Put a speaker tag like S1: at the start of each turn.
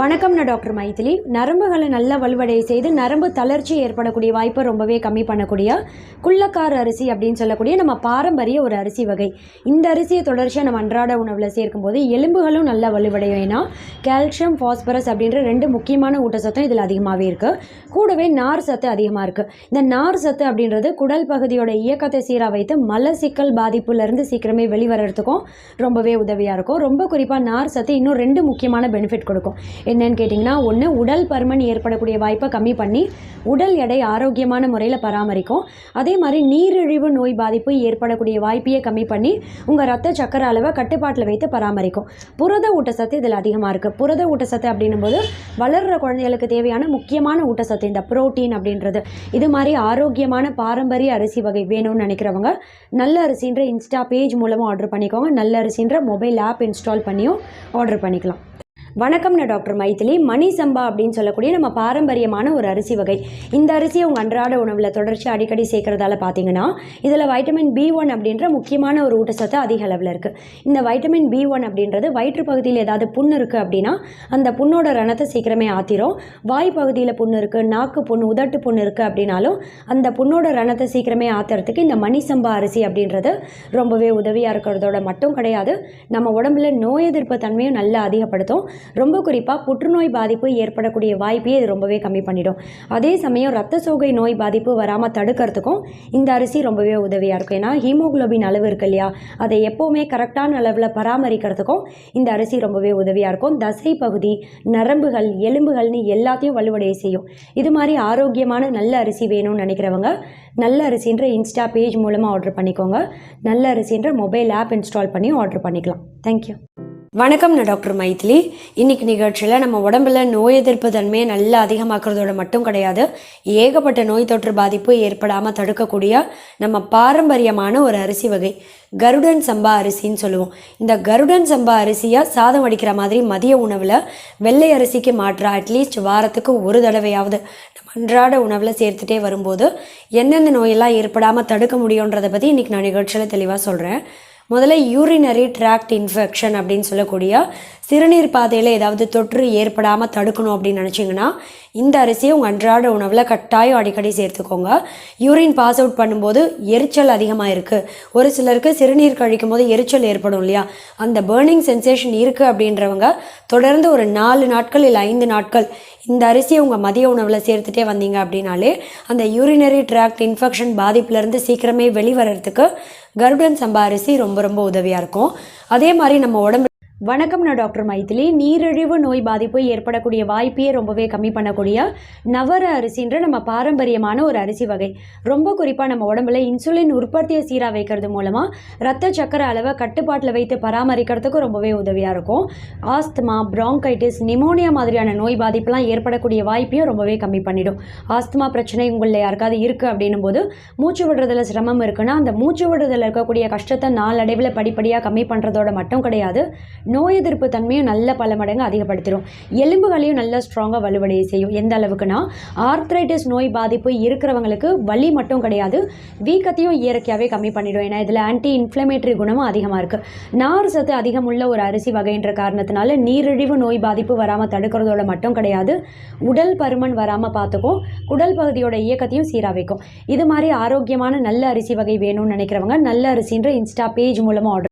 S1: வணக்கம், நான் டாக்டர் மைதிலி. நரம்புகளை நல்லா வலுவடைய செய்து நரம்பு தளர்ச்சி ஏற்படக்கூடிய வாய்ப்பை ரொம்பவே கம்மி பண்ணக்கூடிய குள்ளக்கார அரிசி அப்படின்னு சொல்லக்கூடிய நம்ம பாரம்பரிய ஒரு அரிசி வகை. இந்த அரிசியை தொடர்ச்சியாக நம்ம அன்றாட உணவில் சேர்க்கும்போது எலும்புகளும் நல்லா வலுவடையும். ஏன்னா கால்சியம், பாஸ்பரஸ் அப்படின்ற ரெண்டு முக்கியமான ஊட்டச்சத்தும் இதில் அதிகமாகவே இருக்குது. கூடவே நார் சத்து அதிகமாக இருக்குது. இந்த நார் சத்து அப்படின்றது குடல் பகுதியோட இயக்கத்தை சீராக வைத்து மலச்சிக்கல் பாதிப்புலேருந்து சீக்கிரமே வெளிவரத்துக்கும் ரொம்பவே உதவியாக இருக்கும். ரொம்ப குறிப்பாக நார் சத்து இன்னும் ரெண்டு முக்கியமான பெனிஃபிட் கொடுக்கும். என்னன்னு கேட்டிங்கன்னா, ஒன்று, உடல் பருமன் ஏற்படக்கூடிய வாய்ப்பை கம்மி பண்ணி உடல் எடை ஆரோக்கியமான முறையில் பராமரிக்கும். அதே மாதிரி நீரிழிவு நோய் பாதிப்பு ஏற்படக்கூடிய வாய்ப்பையே கம்மி பண்ணி உங்கள் ரத்த சக்கரை அளவை கட்டுப்பாட்டில் வைத்து பராமரிக்கும். புரத ஊட்டச்சத்து இதில் அதிகமாக இருக்குது. புரத ஊட்டச்சத்து அப்படின்னும் போது வளர்கிற குழந்தைகளுக்கு தேவையான முக்கியமான ஊட்டச்சத்து இந்த புரோட்டீன் அப்படின்றது. இது மாதிரி ஆரோக்கியமான பாரம்பரிய அரிசி வகை வேணும்னு நினைக்கிறவங்க நல்ல அரிசின்ற இன்ஸ்டா பேஜ் மூலமாக ஆர்டர் பண்ணிக்கோங்க. நல்ல அரிசின்ற மொபைல் ஆப் இன்ஸ்டால் பண்ணியும் ஆர்டர் பண்ணிக்கலாம். வணக்கம், நான் டாக்டர் மைதிலி. மணி சம்பா அப்படின்னு சொல்லக்கூடிய நம்ம பாரம்பரியமான ஒரு அரிசி வகை. இந்த அரிசியை உங்கள் அன்றாட உணவில் தொடர்ச்சி அடிக்கடி சேர்க்கறதால பார்த்தீங்கன்னா இதில் வைட்டமின் B1 அப்படின்ற முக்கியமான ஒரு ஊட்டச்சத்து அதிக அளவில் இருக்குது. இந்த வைட்டமின் B1 அப்படின்றது வயிற்று பகுதியில் ஏதாவது புண்ணு இருக்குது அப்படின்னா அந்த புண்ணோட ரணத்தை சீக்கிரமே ஆற்றிரும். வாய் பகுதியில் புண்ணு இருக்குது, நாக்கு புண்ணு, உதட்டு புண்ணு இருக்குது அப்படின்னாலும் அந்த புண்ணோட ரணத்தை சீக்கிரமே ஆற்றுறதுக்கு இந்த மணி சம்பா அரிசி அப்படின்றது ரொம்பவே உதவியாக இருக்கிறதோட மட்டும் கிடையாது, நம்ம உடம்புல நோய் எதிர்ப்பு தன்மையும் நல்லா அதிகப்படுத்தும். ரொம்ப குறிப்பாக புற்றுநோய் பாதிப்பு ஏற்படக்கூடிய வாய்ப்பையே இது ரொம்பவே கம்மி பண்ணிடும். அதே சமயம் ரத்த சோகை நோய் பாதிப்பு வராமல் தடுக்கிறதுக்கும் இந்த அரிசி ரொம்பவே உதவியாக இருக்கும். ஏன்னா ஹீமோகுளோபின் அளவு இருக்கு இல்லையா, அதை எப்போவுமே கரெக்டான அளவில் பராமரிக்கிறதுக்கும் இந்த அரிசி ரொம்பவே உதவியாக இருக்கும். தசை பகுதி, நரம்புகள், எலும்புகள்னு எல்லாத்தையும் வலுவடைய செய்யும். இது மாதிரி ஆரோக்கியமான நல்ல அரிசி வேணும்னு நினைக்கிறவங்க நல்ல அரிசின்ற இன்ஸ்டா பேஜ் மூலமாக ஆர்டர் பண்ணிக்கோங்க. நல்ல அரிசின்ற மொபைல் ஆப் இன்ஸ்டால் பண்ணி ஆர்டர் பண்ணிக்கலாம். தேங்க்யூ. வணக்கம், நான் டாக்டர் மைதிலி. இன்றைக்கி நிகழ்ச்சியில் நம்ம உடம்புல நோய் எதிர்ப்பு தன்மையை நல்லா அதிகமாக்குறதோட மட்டும் கிடையாது, ஏகப்பட்ட நோய் தொற்று பாதிப்பு ஏற்படாமல் தடுக்கக்கூடிய நம்ம பாரம்பரியமான ஒரு அரிசி வகை கருடன் சம்பா அரிசின்னு சொல்லுவோம். இந்த கருடன் சம்பா அரிசியாக சாதம் வடிக்கிற மாதிரி மதிய உணவில் வெள்ளை அரிசிக்கு மாற்றா அட்லீஸ்ட் வாரத்துக்கு ஒரு தடவையாவது நம்ம அன்றாட உணவில் சேர்த்துட்டே வரும்போது எந்தெந்த நோயெல்லாம் ஏற்படாமல் தடுக்க முடியுன்றதை பற்றி இன்றைக்கி நான் நிகழ்ச்சியில் தெளிவாக சொல்கிறேன். முதல்ல யூரினரி ட்ராக்ட் இன்ஃபெக்ஷன் அப்படின்னு சொல்லக்கூடிய சிறுநீர் பாதையில் ஏதாவது தொற்று ஏற்படாமல் தடுக்கணும் அப்படின்னு நினச்சிங்கன்னா இந்த அரிசியை உங்கள் அன்றாட உணவில் கட்டாயம் அடிக்கடி சேர்த்துக்கோங்க. யூரின் பாஸ் அவுட் பண்ணும்போது எரிச்சல் அதிகமாக இருக்குது, ஒரு சிலருக்கு சிறுநீர் கழிக்கும் போது எரிச்சல் ஏற்படும் இல்லையா, அந்த பேர்னிங் சென்சேஷன் இருக்குது அப்படின்றவங்க தொடர்ந்து ஒரு 4 நாட்கள் இல்லை 5 நாட்கள் இந்த அரிசியை உங்கள் மதிய உணவில் சேர்த்துட்டே வந்தீங்க அப்படின்னாலே அந்த யூரினரி ட்ராக்ட் இன்ஃபெக்ஷன் பாதிப்புலேருந்து சீக்கிரமே வெளிவரத்துக்கு கருடன் சம்பா அரிசி ரொம்ப ரொம்ப உதவியாக இருக்கும். அதே மாதிரி நம்ம உடம்பு வணக்கம், நான் டாக்டர் மைதிலி. நீரிழிவு நோய் பாதிப்பு ஏற்படக்கூடிய வாய்ப்பையே ரொம்பவே கம்மி பண்ணக்கூடிய நவர அரிசின்ற நம்ம பாரம்பரியமான ஒரு அரிசி வகை. ரொம்ப குறிப்பாக நம்ம உடம்புல இன்சுலின் உற்பத்தியை சீராக வைக்கிறது மூலமாக ரத்த சக்கரை அளவை கட்டுப்பாட்டில் வைத்து பராமரிக்கிறதுக்கு ரொம்பவே உதவியாக இருக்கும். ஆஸ்துமா, பிராங்கைட்டிஸ், நிமோனியா மாதிரியான நோய் பாதிப்புலாம் ஏற்படக்கூடிய வாய்ப்பையும் ரொம்பவே கம்மி பண்ணிடும். ஆஸ்துமா பிரச்சனை உங்களில் யாருக்காவது இருக்குது அப்படின்னும் போது மூச்சு விடுறதுல சிரமம் இருக்குன்னா அந்த மூச்சு விடுறதுல இருக்கக்கூடிய கஷ்டத்தை நாளடைவில் படிப்படியாக கம்மி பண்ணுறதோட மட்டும் கிடையாது, நோய் எதிர்ப்பு தன்மையும் நல்ல பல மடங்கு அதிகப்படுத்திடும். எலும்புகளையும் நல்லா ஸ்ட்ராங்காக வலுவடைய செய்யும். எந்த அளவுக்குன்னா ஆர்த்ரைட்டிஸ் நோய் பாதிப்பு இருக்கிறவங்களுக்கு வலி மட்டும் கிடையாது, வீக்கத்தையும் இயற்கையாகவே கம்மி பண்ணிடும். ஏன்னா இதில் ஆன்டி இன்ஃப்ளமேட்டரி குணமும் அதிகமாக இருக்குது. நார் சத்து அதிகமுள்ள ஒரு அரிசி வகைன்ற காரணத்தினால நீரிழிவு நோய் பாதிப்பு வராமல் தடுக்கிறதோட மட்டும் கிடையாது, உடல் பருமன் வராமல் பார்த்துக்கும், குடல் பகுதியோட இயக்கத்தையும் சீராக வைக்கும். இது மாதிரி ஆரோக்கியமான நல்ல அரிசி வகை வேணும்னு நினைக்கிறவங்க நல்ல அரிசின்ற இன்ஸ்டா பேஜ் மூலமாக ஆர்டர்